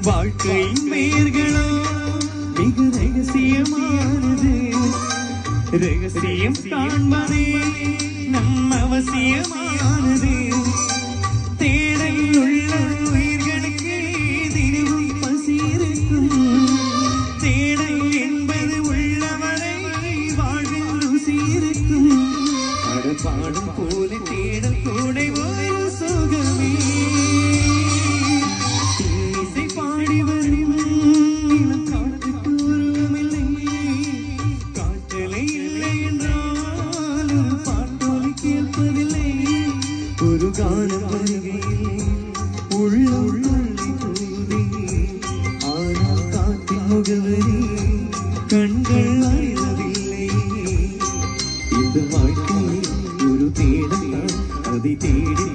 வாழ்க்கையின் பெயர்களோ மிக ரகசியமானது. ரகசியம் காண்பதே நம் அவசியமானது. தேடல் உள்ள உயிர்களுக்கு தினமும் பசி இருக்கும். தேடல் என்பது உள்ளவரை வாழ்வில் ருசி இருக்கும். பாடும் போல தேடல் கூட ஒரு சுகமே. இசை பாடி வரும் காற்றுக்கு உருவமில்லை. காற்றலை இல்லை என்றால் ஒரு பாட்டோடு கேட்பதில்லை. ஒரு காலம் வருகையில் உள்ள உள்ளே போதே. ஆனால் காற்றின் முகவரி கண்கள் அறிவதில்லை. இந்த வாழ்க்கையில் ஒரு தேடல் அதை தேடி